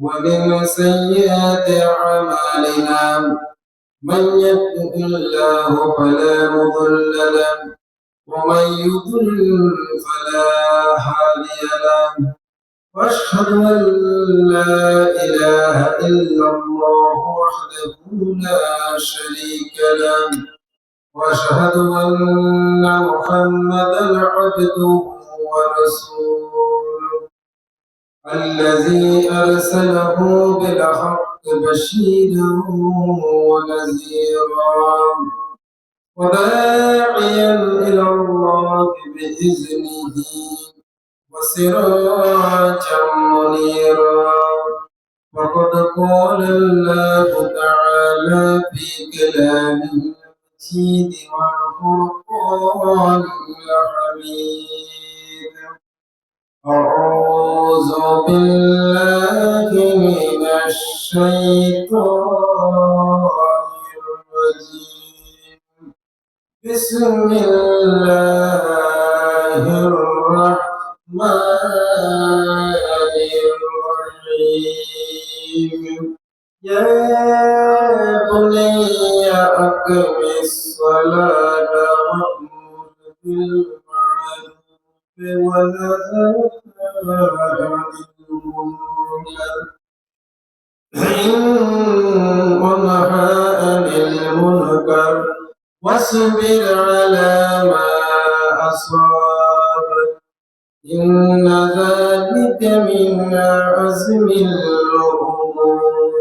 ومن سيئات أعمالنا من يهده الله فلا مضل له ومن يضلل فلا هادي له وأشهد أن لا إله إلا الله وحده لا شريك له وأشهد أن محمدا عبده ورسوله الذي أرسله بالحق بشيرا ونذيرا وداعيا إلى الله بإذنه وسراجا منيرا وقد قال الله تعالى في كلامه المجيد والفرقان الحميد أعوذ بالله من الشيطان الرجيم بسم الله الرحمن الرحيم يا بني أقم الصلاة وأمر بالمعروف ونهى عن المنكر واصبر على ما أصابك إن ذلك من عزم الأمور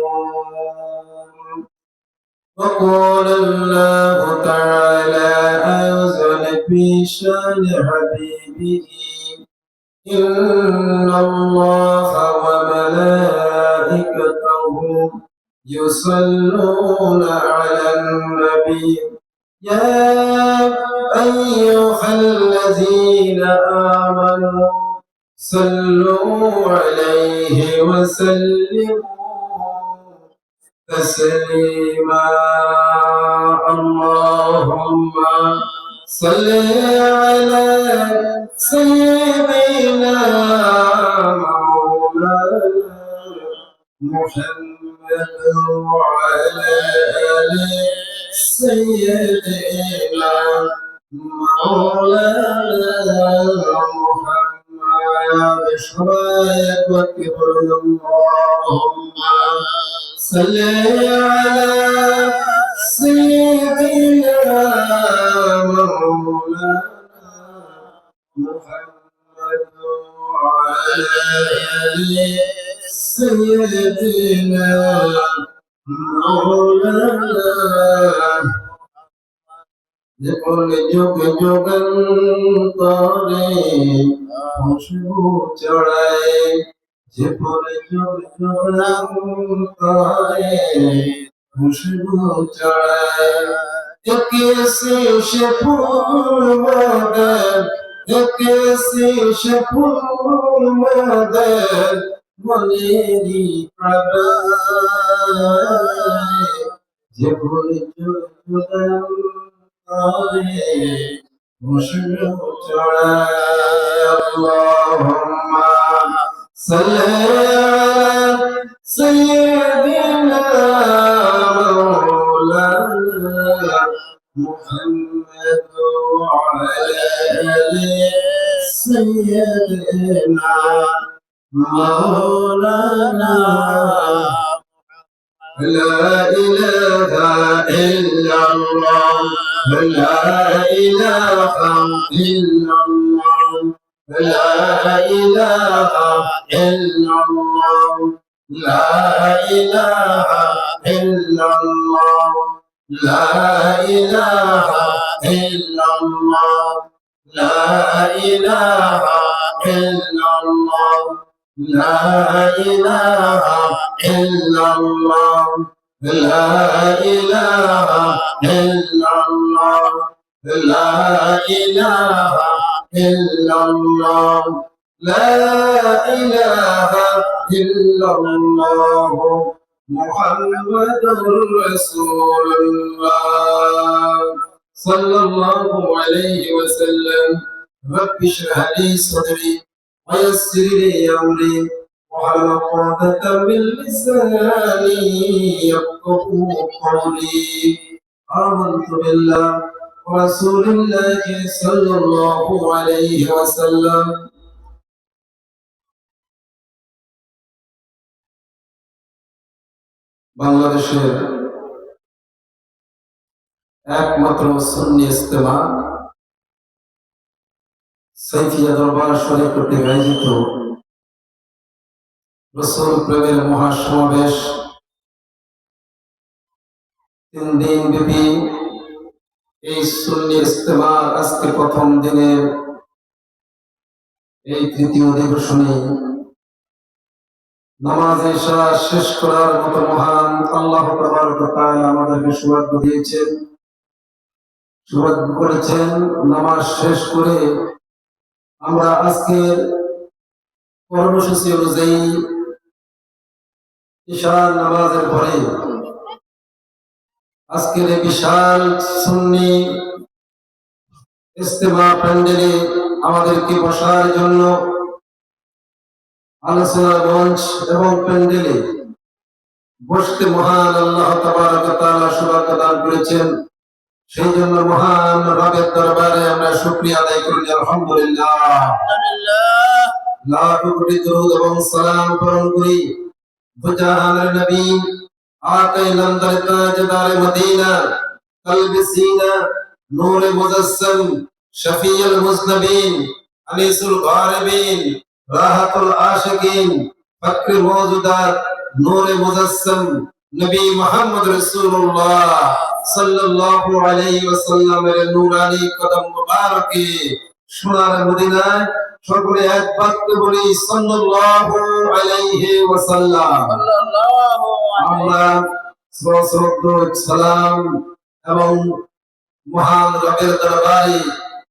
وقال الله تعالى أيضا في شان حبيبه إن الله وملائكته يصلون على النبي يا أيها الذين آمنوا صلوا عليه وسلموا تسليما اللهم صل على سيدنا مولانا محمد وعلى آله سيدنا مولانا محمد بشرايك وكبر اللهم صل على سيدنا مولانا محمد وعلى آله سيدنا مولانا যখন যুগ যুগান্তরে খুশবু চড়ায় যখন যুগ যুগান্তরে খুশবু চড়ায় कैसे फूल मदर कैसे फूल मदर मनेरी प्रदाय जबुल जुगन करे खुशबू चढ़ाए अल्लाहुम्मा सल्ली अला सय्यिदिना मौलाना محمد وعلى آل سيدنا مولانا لا إله إلا الله لا إله إلا الله لا إله إلا الله لا إله إلا الله لا إله إلا الله لا إله إلا الله لا إله إلا الله لا إله إلا الله لا إله إلا الله لا إله إلا الله محمد رسول الله صلى الله عليه وسلم رب اشرح لي صدري ويسر لي أمري واحلل عقدة من لساني يفقهوا قولي آمنت بالله ورسول الله صلى الله عليه وسلم বাংলাদেশের একমাত্র সুন্নি ইজতেমা সাইফিয়া দরবার শরীফ কর্তৃক আয়োজিত রাসূল প্রেমের মহাসমাবেশ 3 দিন ব্যাপী এই সুন্নি ইজতেমা আজকে প্রথম দিনের এই তৃতীয় অধিবেশনে নামাজ ইশা শেষ করার মতো মহান আল্লাহ তাবারক ওয়া তাআলা আমাদেরকে সৌভাগ্য দিয়েছেন, সৌভাগ্য করেছেন। নামাজ শেষ করে আমরা আজকের কর্মসূচি অনুযায়ী ইশার নামাজের পরে আজকের এই বিশাল সুন্নি ইজতেমা প্যান্ডেলে আমাদেরকে বসার জন্য আলোচনার মঞ্চ এবং প্যান্ডেলে বসতে মহান আল্লাহ তাবারক ওয়া তাআলা সৌভাগ্য দান করেছেন। সেই জন্য মহান রবের দরবারে আমরা শুকরিয়া আদায় করি, আলহামদুলিল্লাহ। লাখ কোটি দরুদ এবং সালাম প্রেরণ করি দুজাহানের নবী আকায়ে নামদার তাজদার মদিনা কলবে সিনা নূরে মুজাসসাম শফিউল মুজনবিন আনিসুল গারিবিন রাহাতুল আশিকিন ফকরে মওজুদাত নূরে মুজাসসাম নবী মুহাম্মদ রাসূলুল্লাহ সাল্লাল্লাহু আলাইহি ওয়াসাল্লামের নূরানী কদম মুবারকে সোনার মদিনায় সকলে এক বাক্যে বলি সাল্লাল্লাহু আলাইহি ওয়াসাল্লাম। আমরা সালাম এবং মহান রবের দরবারে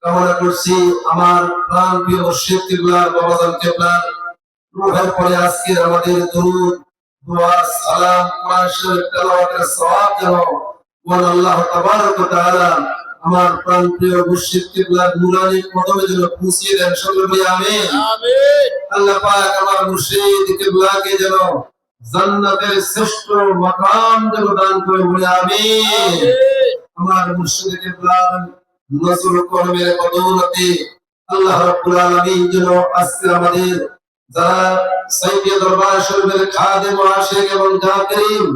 কামনা করছি আমার প্রাণ প্রিয় মুর্শিদ কিবলার বাবাজান কিবলার রূহের পরে আজকে আমাদের দরুদ দোয়া সালাম কোরআন শরীফ তেলাওয়াতের সওয়াব যেন মহান আল্লাহ তাবারক ওয়া তাআলা আমার প্রাণ প্রিয় মুর্শিদ কিবলার নূরানী কদমে যেন পৌঁছিয়ে দেন, সকলে বলি আমিন। আল্লাহ পাক আমার মুর্শিদ কিবলাকে যেন জান্নাতের শ্রেষ্ঠ মাকাম যেন দান করে, বলি আমিন। আমার মুর্শিদ কিবলার নজর কলমের বদৌলতে আল্লাহ রাব্বুল আলামিন যেন আজকে আমাদের যারা সাইফিয়া দরবার শরীফের খাদেম ও আশিক এবং জাকিরিন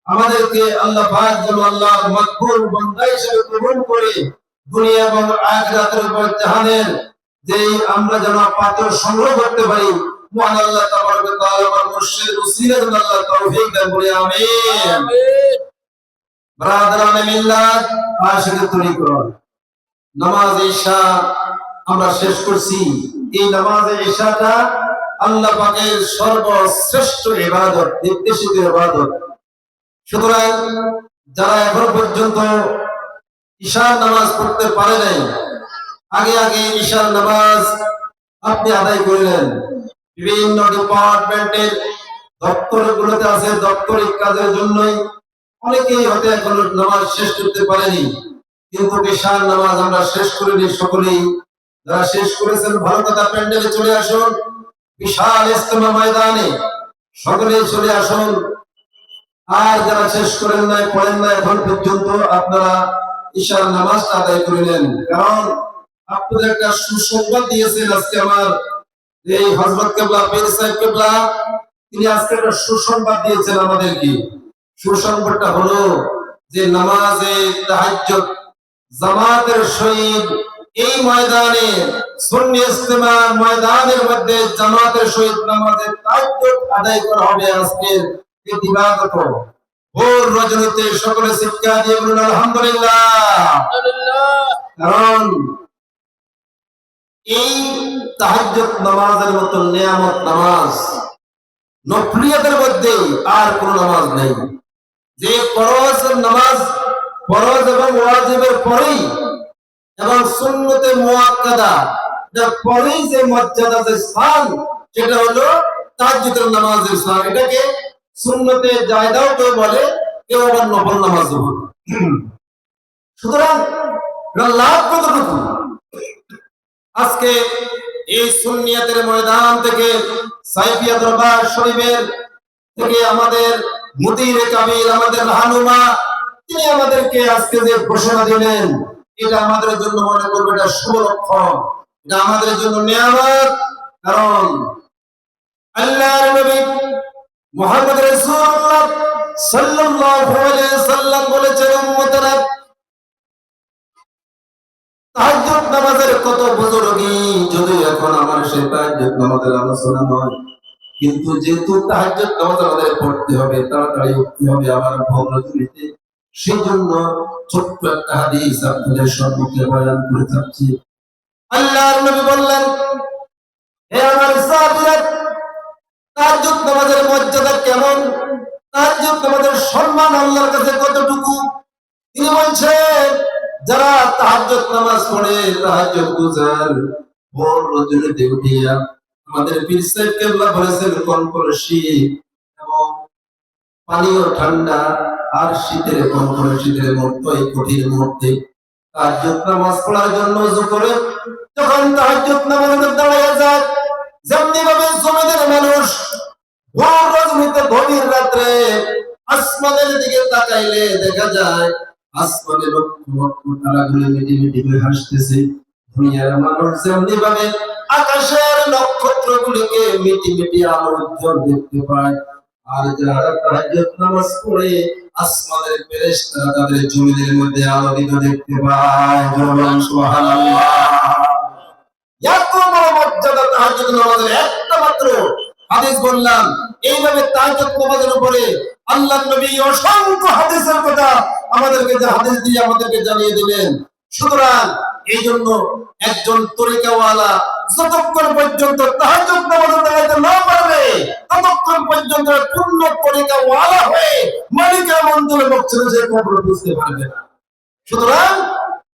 আমাদেরকে আল্লাহ পাক যেন আল্লাহর মাকবুল বান্দা হিসেবে কবুল করে দুনিয়া এবং আখিরাতের উপর জাহানের যেই আমরা যেন পাত্র সংগ্রহ করতে পারি, মহান আল্লাহ তাবারক ওয়া তাআলা আমার মুর্শিদ উসিলা যেন আল্লাহ তৌফিক দেন, বলি আমিন। ব্রাদারানে মিল্লাত আশিকের তরিকত নামাজ ইশা আমরা শেষ করছি। এই নামাজ ইশাটা আল্লাহ পাকের সর্বশ্রেষ্ঠ ইবাদত, নির্দেশিত ইবাদত। সুতরাং যারা এখন পর্যন্ত ইশার নামাজ পড়তে পারে নাই, আগে আগে ইশার নামাজ আপনি আদায় করলেন। বিভিন্ন ডিপার্টমেন্টের দপ্তরগুলোতে আছে, দপ্তরিক কাজের জন্যই অনেকেই হয়তো এখন নামাজ শেষ করতে পারেনি, কিন্তু ইশার নামাজ আমরা শেষ করিনি সকলেই। যারা শেষ করেছেন ভালো কথা, প্যান্ডেলে চলে আসুন, বিশাল ইজতেমা ময়দানে সকলেই চলে আসুন। আর যারা শেষ করেন নাই, পড়েন নাই এখন পর্যন্ত, আপনারা ইশার নামাজটা আদায় করে নেন। কারণ আপনাদের একটা সুসংবাদ দিয়েছেন আজকে আমার এই হযরত কিবলা পীর সাহেব কিবলা, তিনি আজকে একটা সুসংবাদ দিয়েছেন আমাদেরকে। সুসংবাদটা হলো যে নামাজে তাহাজ্জুদ জামাতের সহিত এই ময়দানে সুন্নি ইজতেমা ময়দানের মধ্যে জামাতের সহিত নামাজে তাহাজ্জুদ আদায় করা হবে। আজকের এই ইবাদত ভোর রজনীতে সকলে শিক্ষা দিয়ে বলুন আলহামদুলিল্লাহ। কারণ এই তাহাজ্জুদ নামাজের মতো নিয়ামত নামাজ নফলিয়াতের মধ্যে আর কোন নামাজ নেই। যে ফরজ নামাজ, ফরজ এবং ওয়াজিবের পরেই এবং সুন্নতে মুআক্কাদা এর পরেই যে মর্যাদা, যে স্থান, সেটা হলো তাহাজ্জুদের নামাজের স্থান। এটাকে সুন্নতে জায়দাও কেউ বলে, কেউ আবার নফল নামাজও বলে। সুতরাং লাভ কতটুকু? আজকে এই সুন্নিয়াতের ময়দান থেকে সাইফিয়া দরবার শরীফের থেকে আমাদের মুদির কাবির আমাদের রাহনুমা তিনি আমাদেরকে আজকে যে ঘোষণা দিলেন এটা আমাদের জন্য মনে করবে এটা শুভ লক্ষণ, এটা আমাদের জন্য নিয়ামত। কারণ আল্লাহর নবী মুহাম্মদ রাসূলুল্লাহ সাল্লাল্লাহু আলাইহি সাল্লাম বলেছেন উম্মতেরা তাহাজ্জুদ নামাজের কত বুজুর্গি, যদি এখন আমার সেই তাহাজ্জুদ নামাজের আলোচনা নয়, কিন্তু যেহেতু তাহাজ্জুদ নামাজ আমাদের পড়তে হবে, তাড়াতাড়ি উঠতে হবে আবার ভোর রজনীতে, সেজন্য ছোট্ট একটা হাদিস আপনাদের সম্মুখে বয়ান করে যাচ্ছি। আল্লাহর নবী বললেন, হে আমার সাহাবীরা, তাহাজ্জুদ নামাজের মর্যাদা কেমন, তাহাজ্জুদ নামাজের সম্মান আল্লাহর কাছে কতটুকু। তিনি বলছেন, যারা তাহাজ্জুদ নামাজ পড়ে, তাহাজ্জুদ গুজার, ভোর রজনীতে উঠিয়া, আমাদের পীর সাহেব কেবলা বলেছেন কনকনে শীত এবং পানীয় ঠান্ডা আর শীতের কনকনে শীতের মুহূর্তে, এই কঠিন মুহূর্তে তাহাজ্জুদ নামাজ পড়ার জন্য ওযু করে যখন তাহাজ্জুদ নামাজে দাঁড়িয়ে যায়, যেমনি ভাবে জমিনের মানুষ ভোর রজনীতে গভীর রাত্রে আসমানের দিকে তাকাইলে দেখা যায় আসমানে লক্ষ লক্ষ তারাগুলো মিটি মিটি করে হাসতেছে, দুনিয়ার মানুষ যেমনি ভাবে আকাশের নক্ষত্রগুলিকে মিটি মিটি আলো উজ্জ্বল দেখতে পায়, আর যারা তাহাজ্জুদ নামাজ পড়ে আসমানের ফেরেশতারা তাদের জমিনের মধ্যে আলোকিত দেখতে পায়। সুবহানাল্লাহ। এত বড় মর্যাদা তাহাজ্জুদ নামাজের। একটা মাত্র হাদিস বললাম, এইভাবে তাহাজ্জুদ নামাজের উপরে আল্লাহর নবী অসংখ্য হাদিসের কথা আমাদেরকে যে হাদিস দিয়ে আমাদেরকে জানিয়ে দিলেন। সুতরাং এই জন্য একজন তরিকাওয়ালা যতক্ষণ পর্যন্ত তাহাজ্জুদ নামাজে দাঁড়াতে না পারবে, ততক্ষণ পর্যন্ত পূর্ণ তরিকাওয়ালা হয়ে মালিকের মন্দিরে বসে সে কবর বুঝতে পারবে না। সুতরাং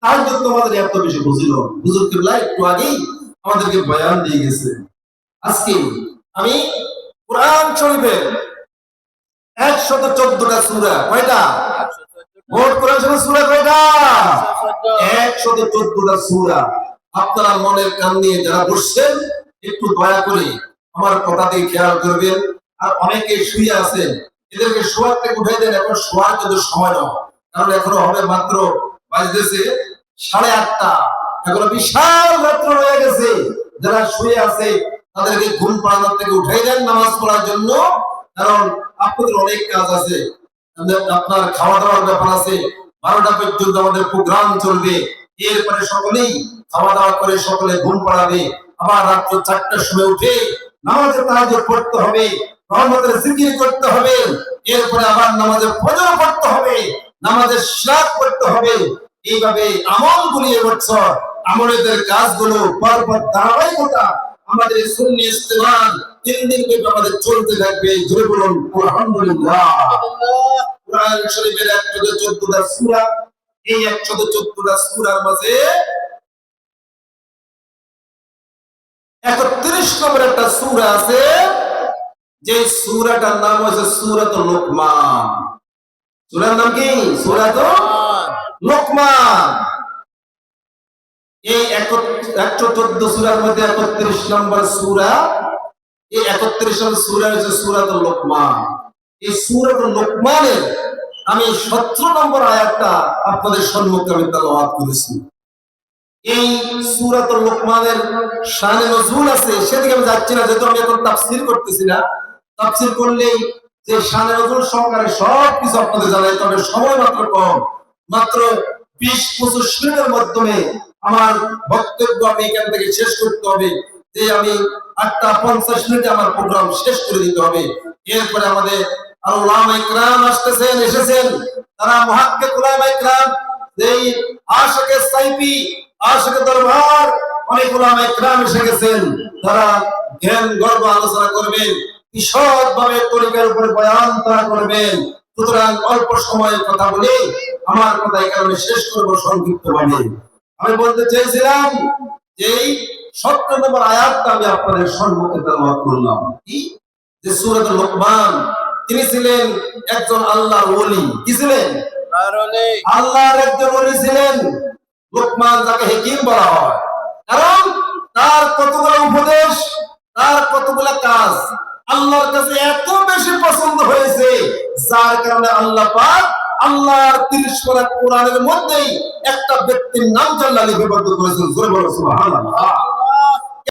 তাহাজ্জুদ নামাজের এত বেশি বুঝিল, হুজুর কিবলা একটু আগেই আমাদেরকে বয়ান দিয়ে গেছে। আজকে আমি কোরআন শরীফের 114টা সূরা, কয়টা মোট কোরআন শরীফের সূরা কয়টা? 114টা সূরা। আপনারা মনের কান নিয়ে যারা বসছেন একটু দয়া করে আমার কথা দিয়ে খেয়াল করবেন। আর অনেকে শুয়ে আছেন, এদেরকে শোয়ার থেকে উঠাই দেন, এখন শোয়ার কিন্তু সময় নয়, কারণ এখনো হবে মাত্র বাজতেছে 8:30। এখনো বিশাল রাত্র হয়ে গেছে। যারা শুয়ে আছে তাদেরকে ঘুম পাড়ানোর থেকে উঠাই দেন নামাজ পড়ার জন্য, কারণ আপনাদের অনেক কাজ আছে, আপনার খাওয়া দাওয়ার ব্যাপার আছে। 12টা পর্যন্ত আমাদের প্রোগ্রাম চলবে, এরপরে সকলেই খাওয়া দাওয়া করে সকলে ঘুম পাড়াবে, আবার রাত্র 4টার সময় উঠে নামাজে তাহাজ্জুদ পড়তে হবে, রহমতের জিকির করতে হবে, এরপরে আবার নামাজে ফজর পড়তে হবে, নামাজে ইশরাক পড়তে হবে। এইভাবে আমল গুলিয়ে বছর আমলের কাজগুলো পরপর ধারাবাহিকতা আমাদের সুন্নি ইস্তেমাল 3 দিন ব্যাপী আমাদের চলতে থাকবে। জোরে বলুন আলহামদুলিল্লাহ। কোরআন শরীফের 114টা সূরা, এই 114টা সূরার মাঝে 31 নম্বর একটা সূরা আছে, যে সূরাটার নাম হচ্ছে সূরাতুল লুকমান। সূরার নাম কি? সূরাতুল লুকমান। এই 114 সূরার মধ্যে 31 নম্বর সূরা, এই 31 নম্বর সূরা হচ্ছে সূরাতুল লুকমান। এই সূরাতুল লুকমানের আমি 17 নম্বর আয়াতটা আপনাদের সম্মুখে আমি তেলাওয়াত করেছি। এই সূরাতুল লুকমানের শানে নজুল আছে, সেদিকে আমি যাচ্ছি না, যেহেতু আমি এখন তাফসীর করতেছি না। তাফসীর করলেই যে শানে নজুল সহকারে সব কিছু আপনাদের জানাই, তবে সময় মাত্র কম, মাত্র 20-25 মিনিটের মাধ্যমে আমার বক্তব্য আমি এখান থেকে শেষ করতে হবে, যে আমি 8:50 মিনিটে আমার প্রোগ্রাম শেষ করে দিতে হবে। এরপরে আমাদের আর উলামায়ে কিরাম আসতেছেন, এসেছেন, তারা মুহাক্কিক উলামায়ে কিরাম, এই আশিকে সাইফি, আশিকে দরবার, অনেক উলামায়ে কিরাম এসে গেছেন। তারা জ্ঞান গর্ব আলোচনা করবেন, বিশদভাবে তরিকার উপরে বয়ান তারা করবেন। সুতরাং অল্প সময়ের কথা বলে আমার কথা এই কারণে শেষ করবো সংক্ষিপ্তভাবে। আমি বলতে চেয়েছিলাম এই 17 নম্বর আয়াতটা আমি আপনাদের সম্মুখে তেলাওয়াত করলাম। কি? যে সূরাতুল লুকমান, তিনি ছিলেন একজন আল্লাহর ওলি। কি ছিলেন? আল্লাহর একজন ওলি ছিলেন। লুকমান যাকে হাকিম বলা হয়, কারণ তার কতগুলো উপদেশ, তার কতগুলো কাজ আল্লাহর কাছে এত বেশি পছন্দ হয়েছে, যার কারণে আল্লাহ পাক আল্লাহর 30 পারা কোরআনের মধ্যেই একটা ব্যক্তির নাম জাল্লা লিপিবদ্ধ করেছেন। জোরে বলো সুবহানাল্লাহ।